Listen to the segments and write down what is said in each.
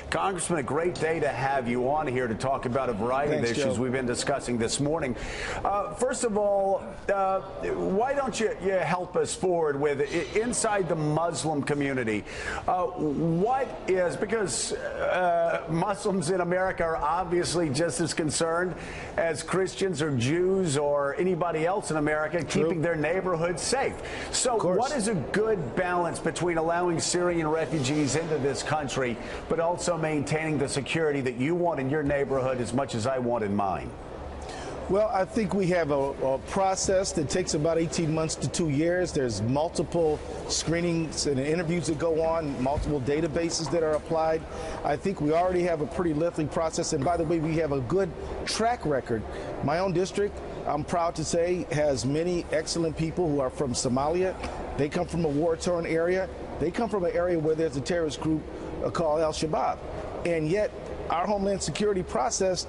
Congressman, a great day to have you on here to talk about a variety of issues we've been discussing this morning. First of all, why don't you help us forward with inside the Muslim community? Because Muslims in America are obviously just as concerned as Christians or Jews or anybody else in America keeping their neighborhoods safe. So what is a good balance between allowing Syrian refugees into this country, but also maintaining the security that you want in your neighborhood as much as I want in mine? Well, I think we have a process that takes about 18 months to 2 years. There's multiple screenings and interviews that go on, multiple databases that are applied. I think we already have a pretty lengthy process. And by the way, we have a good track record. My own district, I'm proud to say, has many excellent people who are from Somalia. They come from a war-torn area. They come from an area where there's a terrorist group called Al-Shabaab. And yet our Homeland Security process,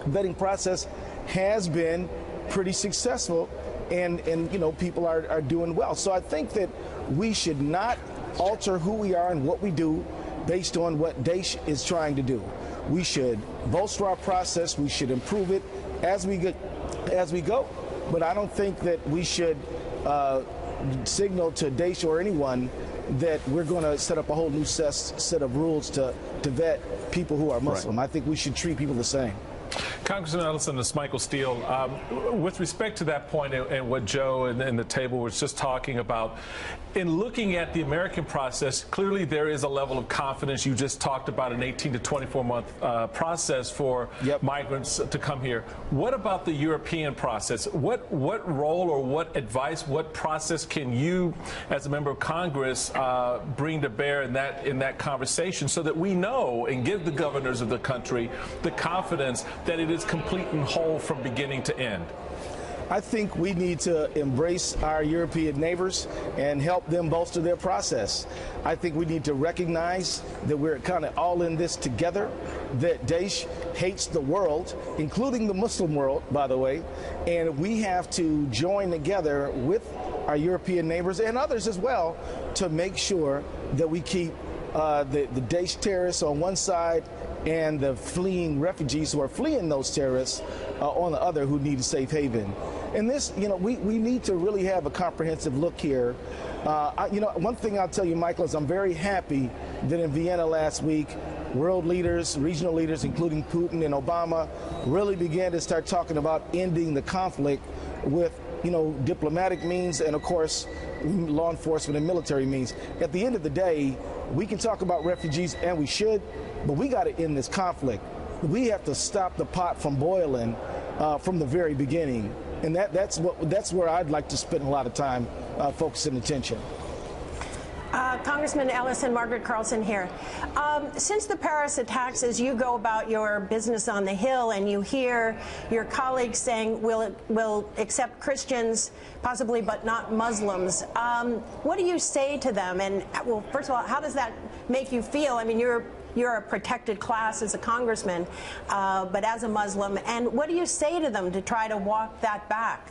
vetting process, has been pretty successful, and you know, people are doing well. So I think that we should not alter who we are and what we do based on what Daesh is trying to do. We should bolster our process. We should improve it as we go. But I don't think that we should signal to Daesh or anyone that we're going to set up a whole new set of rules to vet people who are Muslim. I think we should treat people the same. Congressman Ellison, this is Michael Steele. With respect to that point and what Joe and the table was just talking about, in looking at the American process, clearly there is a level of confidence. You just talked about an 18 to 24-month process for migrants to come here. What about the European process? What role or what advice, what process can you, as a member of Congress, bring to bear in that conversation so that we know and give the governors of the country the confidence that it is complete and whole from beginning to end? I think we need to embrace our European neighbors and help them bolster their process. I think we need to recognize that we're kind of all in this together, that Daesh hates the world, including the Muslim world, by the way, and we have to join together with our European neighbors and others as well to make sure that we keep the Daesh terrorists on one side and the fleeing refugees who are fleeing those terrorists on the other, who need a safe haven. And this, you know, we need to really have a comprehensive look here. You know, one thing I'll tell you, Michael, is I'm very happy that in Vienna last week, world leaders, regional leaders, including Putin and Obama, really began to start talking about ending the conflict with, you know, diplomatic means and, of course, law enforcement and military means. At the end of the day, we can talk about refugees, and we should, but we got to end this conflict. We have to stop the pot from boiling from the very beginning, and that's where I'd like to spend a lot of time focusing attention. Congressman Ellison, Margaret Carlson here. Since the Paris attacks, as you go about your business on the Hill and you hear your colleagues saying we'll accept Christians, possibly, but not Muslims, what do you say to them? And, well, first of all, how does that make you feel? I mean, you're a protected class as a congressman, but as a Muslim. And what do you say to them to try to walk that back?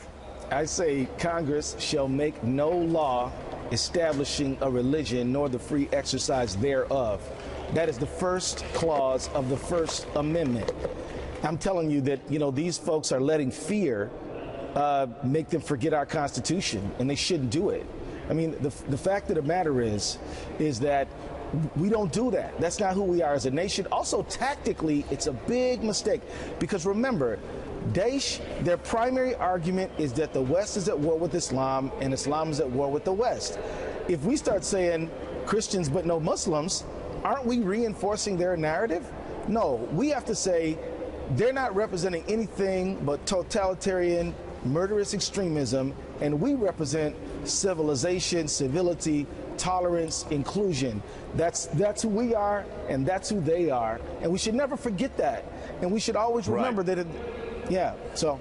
I say Congress shall make no law establishing a religion nor the free exercise thereof. That is the first clause of the First Amendment. I'm telling you that, you know, these folks are letting fear make them forget our Constitution, and they shouldn't do it. I mean, the fact of the matter is that we don't do that. That's not who we are as a nation. Also, tactically, it's a big mistake, because remember, Daesh, their primary argument is that the West is at war with Islam and Islam is at war with the West. If we start saying Christians but no Muslims, aren't we reinforcing their narrative? No, we have to say they're not representing anything but totalitarian, murderous extremism, and we represent civilization, civility, tolerance, inclusion. That's who we are, and that's who they are, and we should never forget that. And we should always remember that. Yeah. So.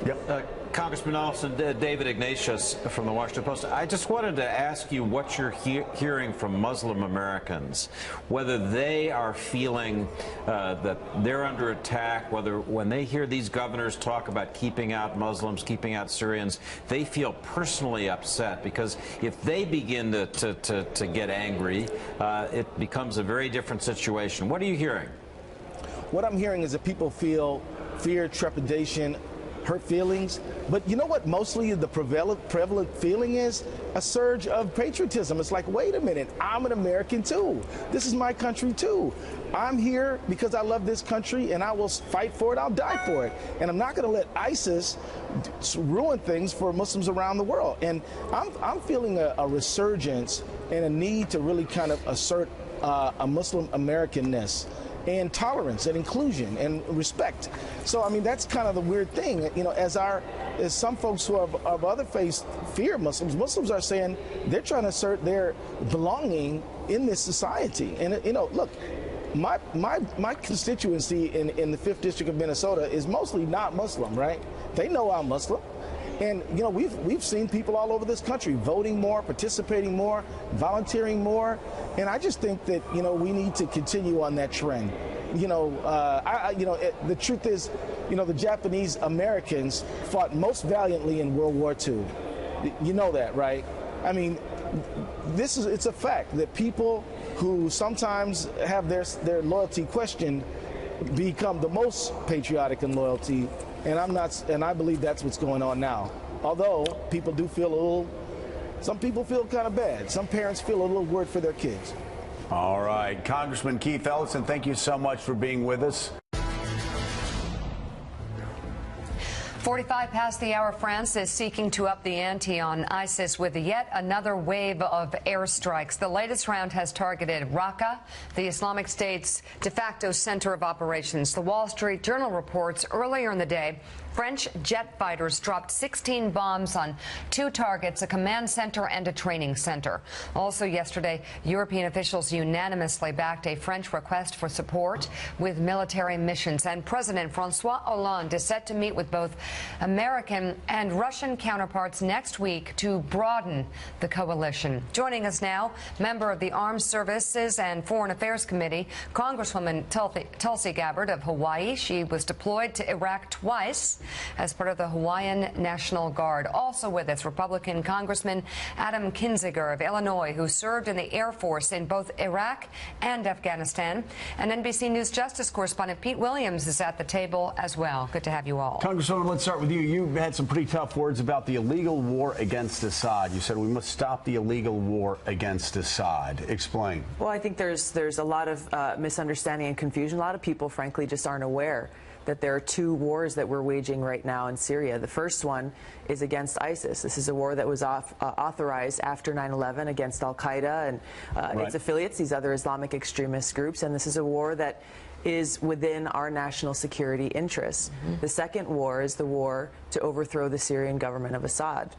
Yep. Congressman Nelson, David Ignatius from the Washington Post. I just wanted to ask you what you're hearing from Muslim Americans, whether they are feeling that they're under attack, whether when they hear these governors talk about keeping out Muslims, keeping out Syrians, they feel personally upset, because if they begin to get angry, it becomes a very different situation. What are you hearing? What I'm hearing is that people feel fear, trepidation, hurt feelings. But you know what mostly the prevalent feeling is? A surge of patriotism. It's like, wait a minute, I'm an American too. This is my country too. I'm here because I love this country, and I will fight for it. I'll die for it. And I'm not going to let ISIS ruin things for Muslims around the world. And I'm feeling a resurgence and a need to really kind of assert a Muslim Americanness and tolerance and inclusion and respect. So, I mean, that's kind of the weird thing. You know, as some folks who are of other faiths fear Muslims are saying they're trying to assert their belonging in this society. And, you know, look, my constituency in the 5th District of Minnesota is mostly not Muslim, right? They know I'm Muslim. And, you know, we've seen people all over this country voting more, participating more, volunteering more. And I just think that, you know, we need to continue on that trend. You know, the truth is, you know, the Japanese Americans fought most valiantly in World War II. You know that, right? I mean, it's a fact that people who sometimes have their loyalty questioned become the most patriotic in loyalty. And I believe that's what's going on now. Although people do feel some people feel kind of bad. Some parents feel a little worried for their kids. All right, Congressman Keith Ellison, thank you so much for being with us. 45 past the hour. France is seeking to up the ante on ISIS with yet another wave of airstrikes. The latest round has targeted Raqqa, the Islamic State's de facto center of operations. The Wall Street Journal reports earlier in the day French jet fighters dropped 16 bombs on 2 targets, a command center and a training center. Also yesterday, European officials unanimously backed a French request for support with military missions. And President Francois Hollande is set to meet with both American and Russian counterparts next week to broaden the coalition. Joining us now, member of the Armed Services and Foreign Affairs Committee, Congresswoman Tulsi Gabbard of Hawaii. She was deployed to Iraq twice as part of the Hawaiian National Guard. Also with us, Republican Congressman Adam Kinzinger of Illinois, who served in the Air Force in both Iraq and Afghanistan. And NBC News Justice correspondent Pete Williams is at the table as well. Good to have you all. Congresswoman, let's start with you. You've had some pretty tough words about the illegal war against Assad. You said we must stop the illegal war against Assad. Explain. Well, I think there's a lot of misunderstanding and confusion. A lot of people, frankly, just aren't aware that there are 2 wars that we're waging right now in Syria. The first one is against ISIS. This is a war that was authorized after 9/11 against al-Qaeda and its affiliates, these other Islamic extremist groups. And this is a war that is within our national security interests. The second war is the war to overthrow the Syrian government of Assad.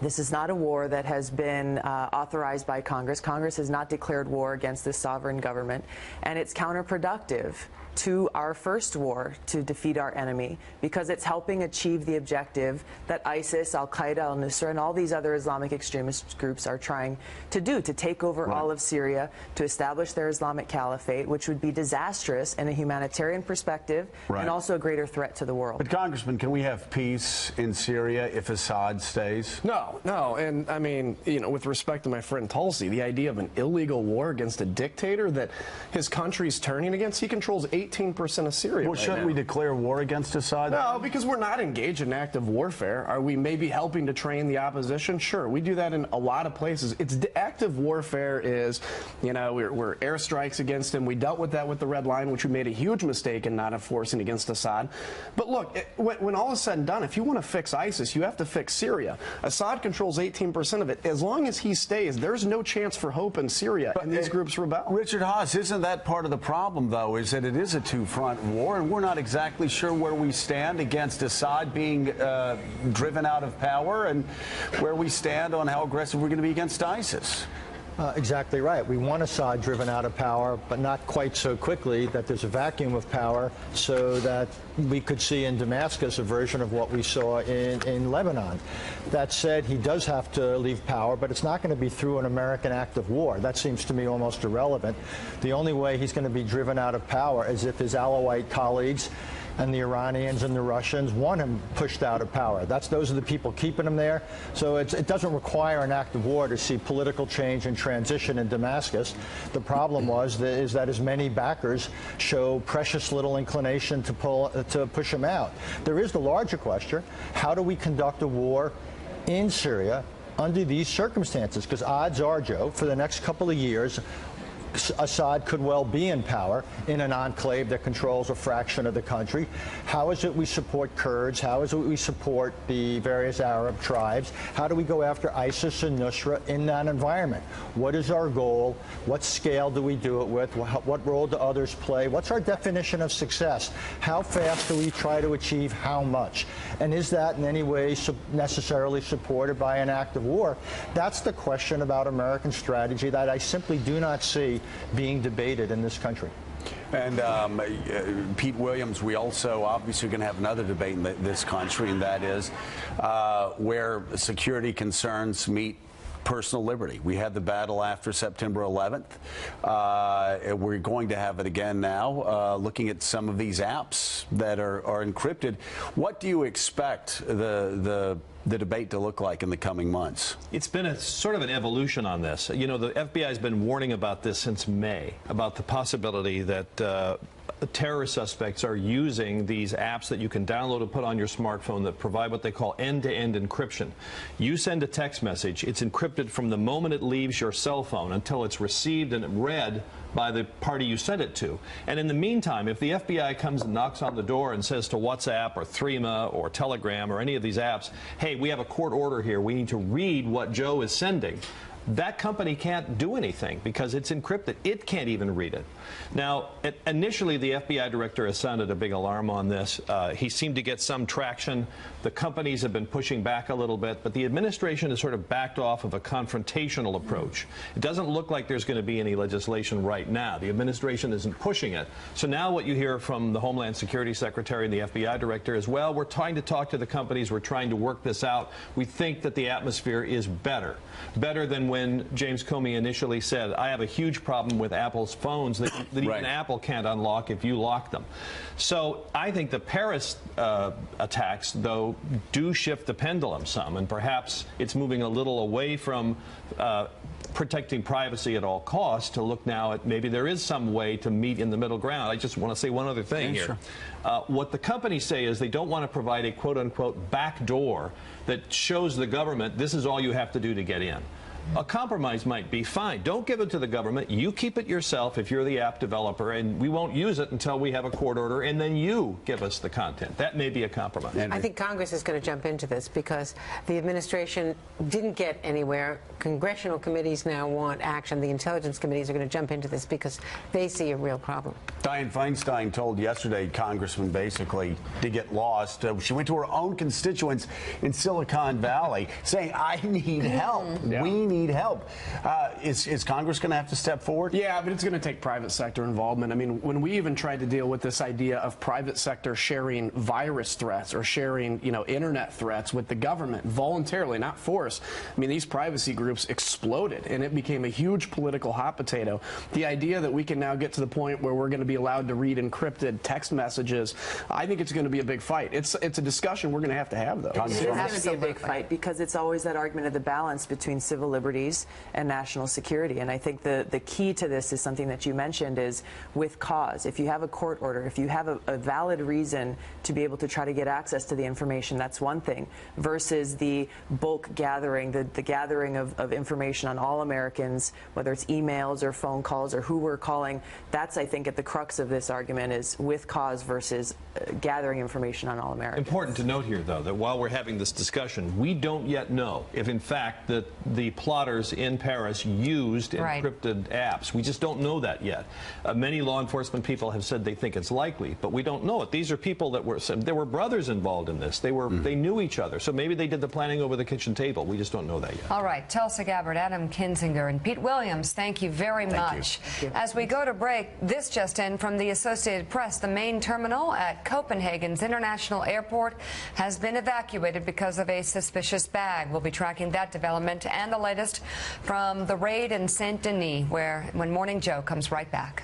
This is not a war that has been authorized by Congress. Congress has not declared war against this sovereign government, and it's counterproductive to our first war to defeat our enemy, because it's helping achieve the objective that ISIS, al-Qaeda, al-Nusra, and all these other Islamic extremist groups are trying to do, to take over all of Syria, to establish their Islamic caliphate, which would be disastrous in a humanitarian perspective and also a greater threat to the world. But, Congressman, can we have peace in Syria if Assad stays? No. And, I mean, you know, with respect to my friend Tulsi, the idea of an illegal war against a dictator that his country's turning against, he controls 18% of Syria. Well, shouldn't we declare war against Assad? No, because we're not engaged in active warfare. Are we maybe helping to train the opposition? Sure, we do that in a lot of places. Active warfare is, you know, we're airstrikes against him. We dealt with that with the Red Line, which we made a huge mistake in not enforcing against Assad. But look, when all is said and done, if you want to fix ISIS, you have to fix Syria. Assad controls 18% of it. As long as he stays, there's no chance for hope in Syria, and these groups rebel. Richard Haas, isn't that part of the problem, though, is that it is a two-front war, and we're not exactly sure where we stand against Assad being driven out of power and where we stand on how aggressive we're going to be against ISIS? Exactly right. We want Assad driven out of power, but not quite so quickly that there's a vacuum of power so that we could see in Damascus a version of what we saw in Lebanon. That said, he does have to leave power, but it's not going to be through an American act of war. That seems to me almost irrelevant. The only way he's going to be driven out of power is if his Alawite colleagues and the Iranians and the Russians want him pushed out of power. Those are the people keeping him there. So it doesn't require an act of war to see political change and transition in Damascus. The problem is that his many backers show precious little inclination to push him out. There is the larger question: how do we conduct a war in Syria under these circumstances? Because odds are, Joe, for the next couple of years, Assad could well be in power in an enclave that controls a fraction of the country. How is it we support Kurds? How is it we support the various Arab tribes? How do we go after ISIS and Nusra in that environment? What is our goal? What scale do we do it with? What role do others play? What's our definition of success? How fast do we try to achieve how much? And is that in any way necessarily supported by an act of war? That's the question about American strategy that I simply do not see being debated in this country. And Pete Williams, we also obviously going to have another debate in this country, and that is where security concerns meet personal liberty. We had the battle after September 11th. We're going to have it again now, looking at some of these apps that are encrypted. What do you expect the debate to look like in the coming months? It's been a sort of an evolution on this. You know, the FBI has been warning about this since May, about the possibility that terrorist suspects are using these apps that you can download and put on your smartphone that provide what they call end-to-end encryption. You send a text message, it's encrypted from the moment it leaves your cell phone until it's received and read by the party you sent it to. And in the meantime, if the FBI comes and knocks on the door and says to WhatsApp or Threema or Telegram or any of these apps, hey, we have a court order here, we need to read what Joe is sending, that company can't do anything because it's encrypted. It can't even read it. Now, initially, the FBI director has sounded a big alarm on this. He seemed to get some traction. The companies have been pushing back a little bit, but the administration has sort of backed off of a confrontational approach. It doesn't look like there's going to be any legislation right now. The administration isn't pushing it. So now what you hear from the Homeland Security Secretary and the FBI director is, well, we're trying to talk to the companies. We're trying to work this out. We think that the atmosphere is better than when James Comey initially said, I have a huge problem with Apple's phones that even Apple can't unlock if you lock them. So I think the Paris attacks, though, do shift the pendulum some, and perhaps it's moving a little away from protecting privacy at all costs to look now at maybe there is some way to meet in the middle ground. I just want to say one other thing here. Sure. What the companies say is they don't want to provide a quote-unquote back door that shows the government this is all you have to do to get in. A compromise might be fine. Don't give it to the government. You keep it yourself if you're the app developer, and we won't use it until we have a court order, and then you give us the content. That may be a compromise. I think Congress is going to jump into this because the administration didn't get anywhere. Congressional committees now want action. The intelligence committees are going to jump into this because they see a real problem. Dianne Feinstein told yesterday congressmen basically to get lost. She went to her own constituents in Silicon Valley saying, I need help. Yeah. We need help. Is Congress going to have to step forward? Yeah, but it's going to take private sector involvement. I mean, when we even tried to deal with this idea of private sector sharing virus threats or sharing, internet threats with the government voluntarily, not force, I mean, these privacy groups exploded, and it became a huge political hot potato. The idea that we can now get to the point where we're going to be allowed to read encrypted text messages, I think it's going to be a big fight. It's a discussion we're going to have, though. It's going to be a big fight because it's always that argument of the balance between civil liberties and national security. And I think the key to this is something that you mentioned is with cause. If you have a court order, if you have a valid reason to be able to try to get access to the information, that's one thing, versus the bulk gathering, the gathering of information on all Americans, whether it's emails or phone calls or who we're calling. That's, I think, at the crux crux of this argument is with cause versus gathering information on all Americans. Important to note here, though, that while we're having this discussion, we don't yet know if, in fact, that the plotters in Paris used encrypted apps. We just don't know that yet. Many law enforcement people have said they think it's likely, but we don't know it. These are people that there were brothers involved in this. They knew each other, so maybe they did the planning over the kitchen table. We just don't know that yet. All right, Tulsa Gabbard, Adam Kinzinger, and Pete Williams, thank you very much. Thank you. As we go to break, this just in from the Associated Press, the main terminal at Copenhagen's International Airport has been evacuated because of a suspicious bag. We'll be tracking that development and the latest from the raid in Saint Denis, when Morning Joe comes right back.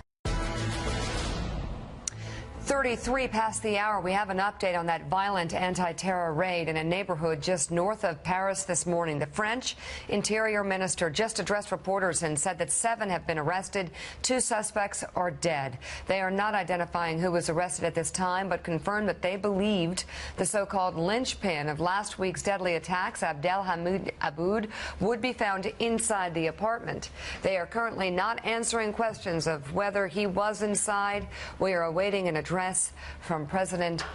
33 past the hour. We have an update on that violent anti-terror raid in a neighborhood just north of Paris this morning. The French Interior Minister just addressed reporters and said that 7 have been arrested. 2 suspects are dead. They are not identifying who was arrested at this time, but confirmed that they believed the so-called linchpin of last week's deadly attacks, Abdelhamid Aboud, would be found inside the apartment. They are currently not answering questions of whether he was inside. We are awaiting an address from President